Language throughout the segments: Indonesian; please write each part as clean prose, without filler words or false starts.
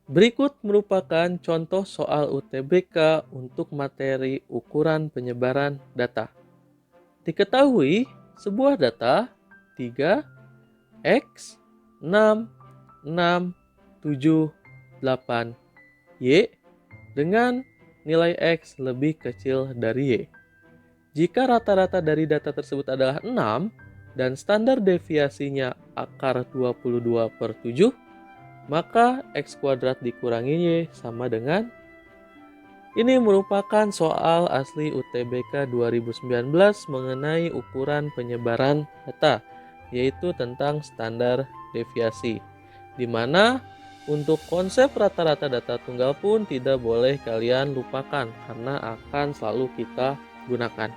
Berikut merupakan contoh soal UTBK untuk materi ukuran penyebaran data. Diketahui sebuah data 3, X, 6, 6, 7, 8, Y dengan nilai X lebih kecil dari Y. Jika rata-rata dari data tersebut adalah 6 dan standar deviasinya akar 22/7, maka X kuadrat dikurangi Y sama dengan. Ini merupakan soal asli UTBK 2019 mengenai ukuran penyebaran data, yaitu tentang standar deviasi, di mana untuk konsep rata-rata data tunggal pun tidak boleh kalian lupakan karena akan selalu kita gunakan.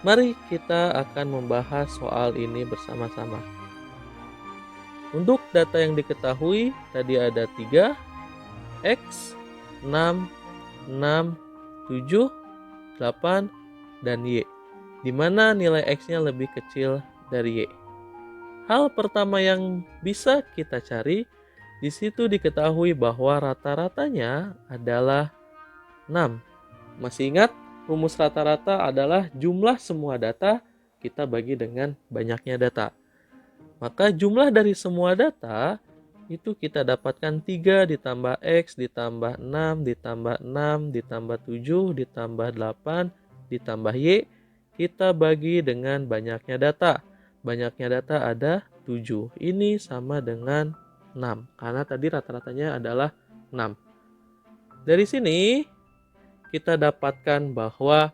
Mari kita akan membahas soal ini bersama-sama. Untuk data yang diketahui tadi ada 3, X, 6, 6, 7, 8, dan Y, di mana nilai X-nya lebih kecil dari Y. Hal pertama yang bisa kita cari, di situ diketahui bahwa rata-ratanya adalah 6. Masih ingat, rumus rata-rata adalah jumlah semua data kita bagi dengan banyaknya data. Maka jumlah dari semua data itu kita dapatkan 3 ditambah X ditambah 6 ditambah 6 ditambah 7 ditambah 8 ditambah Y, kita bagi dengan banyaknya data. Banyaknya data ada 7. Ini sama dengan 6 karena tadi rata-ratanya adalah 6. Dari sini kita dapatkan bahwa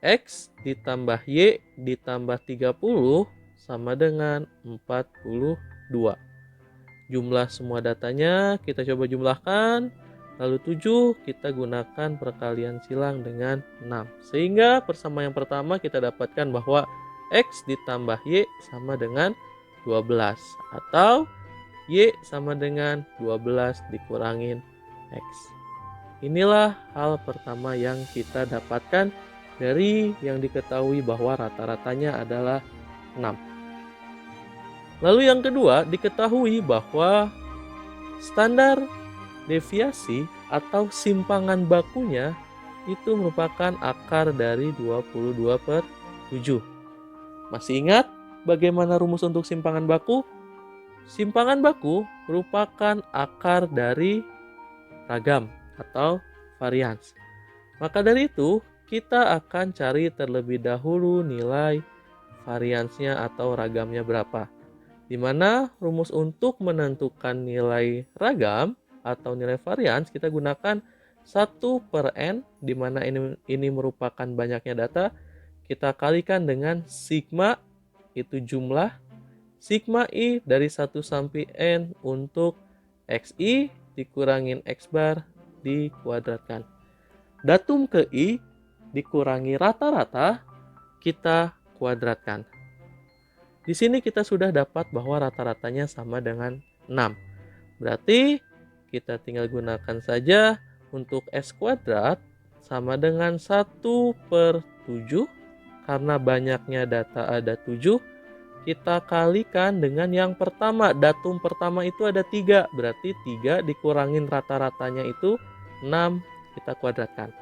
X ditambah Y ditambah 30 sama dengan 42. Jumlah semua datanya kita coba jumlahkan, lalu 7 kita gunakan perkalian silang dengan 6. Sehingga persamaan yang pertama kita dapatkan bahwa X ditambah Y sama dengan 12. Atau Y sama dengan 12 dikurangin X. Inilah hal pertama yang kita dapatkan dari yang diketahui bahwa rata-ratanya adalah 6. Lalu yang kedua, diketahui bahwa standar deviasi atau simpangan bakunya itu merupakan akar dari 22/7. Masih ingat bagaimana rumus untuk simpangan baku? Simpangan baku merupakan akar dari ragam atau varians. Maka dari itu, kita akan cari terlebih dahulu nilai variansnya atau ragamnya berapa. Di mana rumus untuk menentukan nilai ragam atau nilai varians kita gunakan 1/n, di mana ini merupakan banyaknya data. Kita kalikan dengan sigma, itu jumlah, sigma i dari 1 sampai n untuk xi dikurangin x bar dikuadratkan. Datum ke i dikurangi rata-rata kita kuadratkan. Di sini kita sudah dapat bahwa rata-ratanya sama dengan 6. Berarti kita tinggal gunakan saja untuk S kuadrat sama dengan 1/7. Karena banyaknya data ada 7. Kita kalikan dengan yang pertama. Datum pertama itu ada 3. Berarti 3 dikurangin rata-ratanya itu 6. Kita kuadratkan.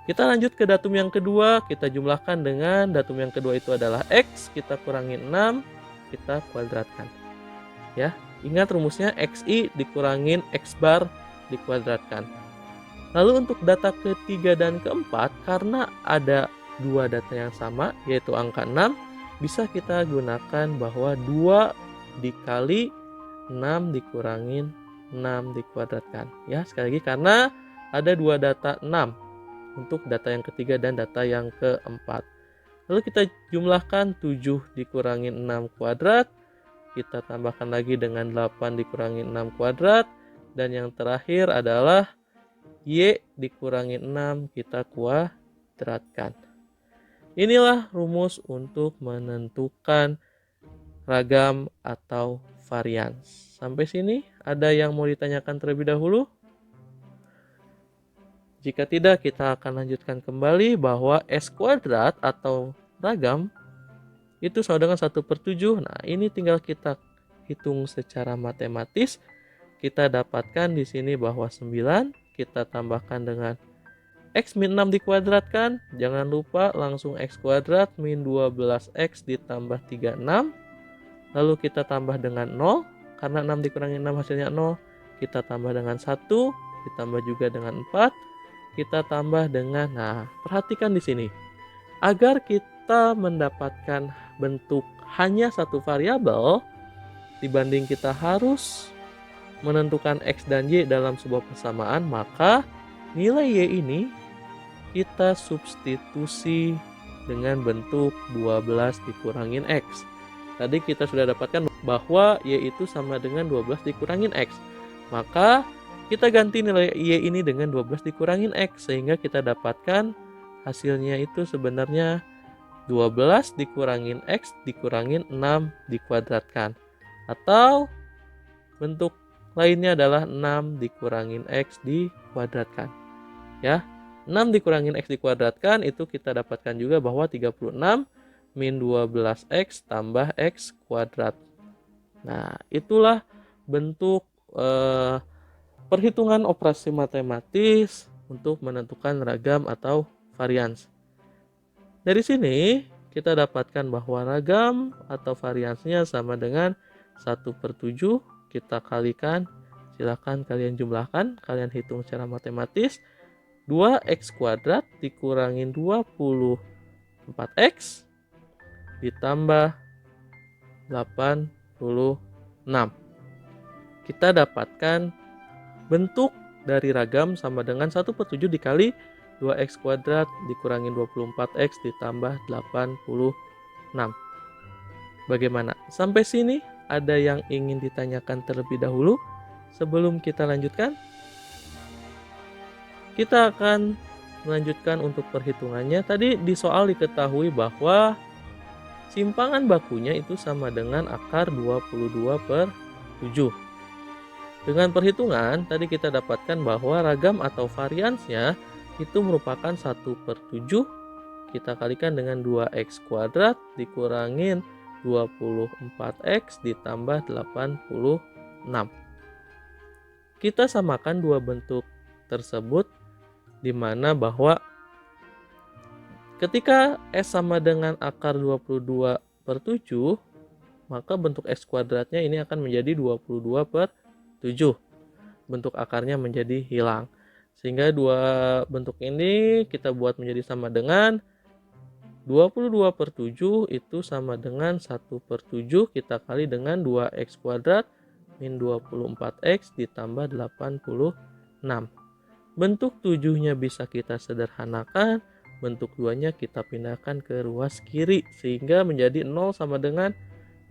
Kita lanjut ke datum yang kedua, kita jumlahkan dengan datum yang kedua itu adalah X, kita kurangin 6, kita kuadratkan. Ya, ingat rumusnya XI dikurangin X bar dikuadratkan. Lalu untuk data ketiga dan keempat, karena ada dua data yang sama, yaitu angka 6, bisa kita gunakan bahwa 2 dikali 6 dikurangin 6 dikuadratkan. Ya, sekali lagi karena ada dua data 6. Untuk data yang ketiga dan data yang keempat. Lalu kita jumlahkan 7 dikurangin 6 kuadrat. Kita tambahkan lagi dengan 8 dikurangin 6 kuadrat. Dan yang terakhir adalah Y dikurangin 6 kita kuadratkan. Inilah rumus untuk menentukan ragam atau varians. Sampai sini ada yang mau ditanyakan terlebih dahulu? Jika tidak, kita akan lanjutkan kembali bahwa S kuadrat atau ragam itu sama dengan 1/7. Nah, ini tinggal kita hitung secara matematis. Kita dapatkan di sini bahwa 9 kita tambahkan dengan X min 6 dikuadratkan. Jangan lupa langsung X kuadrat min 12X ditambah 36. Lalu kita tambah dengan 0. Karena 6 dikurangi 6 hasilnya 0. Kita tambah dengan 1. Ditambah juga dengan 4. Kita tambah dengan, nah perhatikan di sini. Agar kita mendapatkan bentuk hanya satu variabel, dibanding kita harus menentukan X dan Y dalam sebuah persamaan, maka nilai Y ini kita substitusi dengan bentuk 12 dikurangin X. Tadi kita sudah dapatkan bahwa Y itu sama dengan 12 dikurangin X. Maka kita ganti nilai Y ini dengan 12 dikurangin X. Sehingga kita dapatkan hasilnya itu sebenarnya 12 dikurangin X dikurangin 6 dikuadratkan. Atau bentuk lainnya adalah 6 dikurangin X dikuadratkan. Ya, 6 dikurangin X dikuadratkan itu kita dapatkan juga bahwa 36 min 12X tambah X kuadrat. Nah, itulah bentuk perhitungan operasi matematis untuk menentukan ragam atau varians. Dari sini kita dapatkan bahwa ragam atau variansnya sama dengan 1/7. Kita kalikan, silakan kalian jumlahkan, kalian hitung secara matematis. 2X kuadrat dikurangin 24X ditambah 86. Kita dapatkan bentuk dari ragam sama dengan 1/7 dikali 2X kuadrat dikurangin 24X ditambah 86. Bagaimana? Sampai sini ada yang ingin ditanyakan terlebih dahulu sebelum kita lanjutkan? Kita akan melanjutkan untuk perhitungannya. Tadi di soal diketahui bahwa simpangan bakunya itu sama dengan akar 22/7. Dengan perhitungan, tadi kita dapatkan bahwa ragam atau variansnya itu merupakan 1/7. Kita kalikan dengan 2X kuadrat dikurangin 24X ditambah 86. Kita samakan dua bentuk tersebut, di mana bahwa ketika S sama dengan akar 22/7, maka bentuk X kuadratnya ini akan menjadi 22/7. Bentuk akarnya menjadi hilang. Sehingga dua bentuk ini kita buat menjadi sama dengan 22/7 itu sama dengan 1/7 kita kali dengan 2X kuadrat min 24X ditambah 86. Bentuk 7-nya bisa kita sederhanakan, bentuk 2-nya kita pindahkan ke ruas kiri sehingga menjadi 0 sama dengan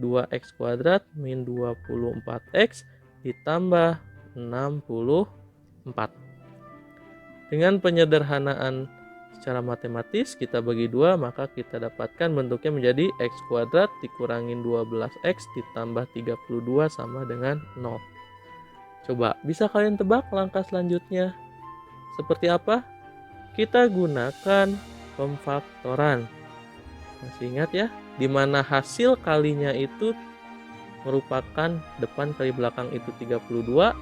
2X kuadrat min 24X ditambah 64. Dengan penyederhanaan secara matematis kita bagi 2, maka kita dapatkan bentuknya menjadi X kuadrat dikurangin 12X ditambah 32 sama dengan 0. Coba bisa kalian tebak langkah selanjutnya seperti apa? Kita gunakan pemfaktoran. Masih ingat ya, di mana hasil kalinya itu merupakan depan kali belakang itu 32.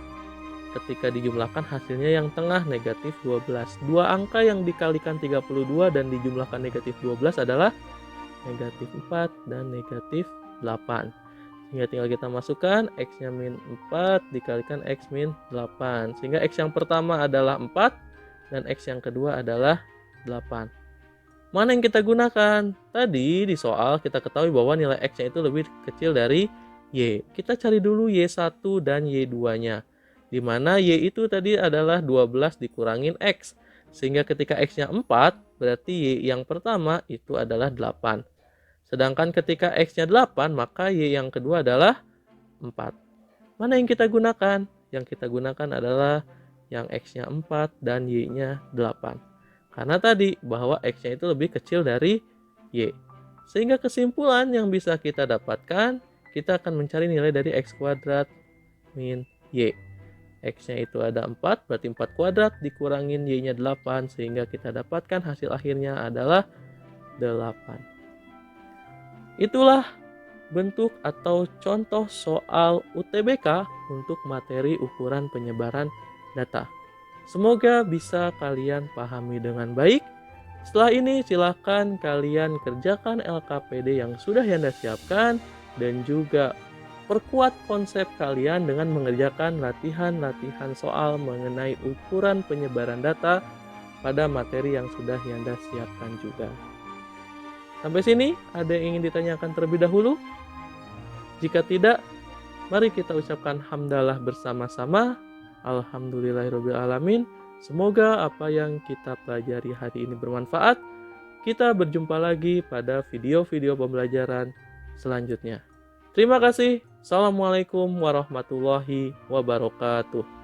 Ketika dijumlahkan hasilnya yang tengah negatif 12. Dua angka yang dikalikan 32 dan dijumlahkan negatif 12 adalah negatif 4 dan negatif 8. Sehingga tinggal kita masukkan X-nya min 4 dikalikan X min 8. Sehingga X yang pertama adalah 4 dan X yang kedua adalah 8. Mana yang kita gunakan? Tadi di soal kita ketahui bahwa nilai X-nya itu lebih kecil dari Y. Kita cari dulu Y1 dan Y2-nya. Di mana Y itu tadi adalah 12 dikurangin X. Sehingga ketika X-nya 4, berarti Y yang pertama itu adalah 8. Sedangkan ketika X-nya 8, maka Y yang kedua adalah 4. Mana yang kita gunakan? Yang kita gunakan adalah yang X-nya 4 dan Y-nya 8. Karena tadi bahwa X-nya itu lebih kecil dari Y. Sehingga kesimpulan yang bisa kita dapatkan, kita akan mencari nilai dari X kuadrat min Y. X-nya itu ada 4, berarti 4 kuadrat dikurangin Y-nya 8, sehingga kita dapatkan hasil akhirnya adalah 8. Itulah bentuk atau contoh soal UTBK untuk materi ukuran penyebaran data. Semoga bisa kalian pahami dengan baik. Setelah ini silahkan kalian kerjakan LKPD yang sudah Yanda siapkan dan juga perkuat konsep kalian dengan mengerjakan latihan-latihan soal mengenai ukuran penyebaran data pada materi yang sudah Yanda siapkan juga. Sampai sini, ada yang ingin ditanyakan terlebih dahulu? Jika tidak, mari kita ucapkan hamdalah bersama-sama. Alhamdulillahirrabbilalamin. Semoga apa yang kita pelajari hari ini bermanfaat. Kita berjumpa lagi pada video-video pembelajaran selanjutnya. Terima kasih. Assalamualaikum warahmatullahi wabarakatuh.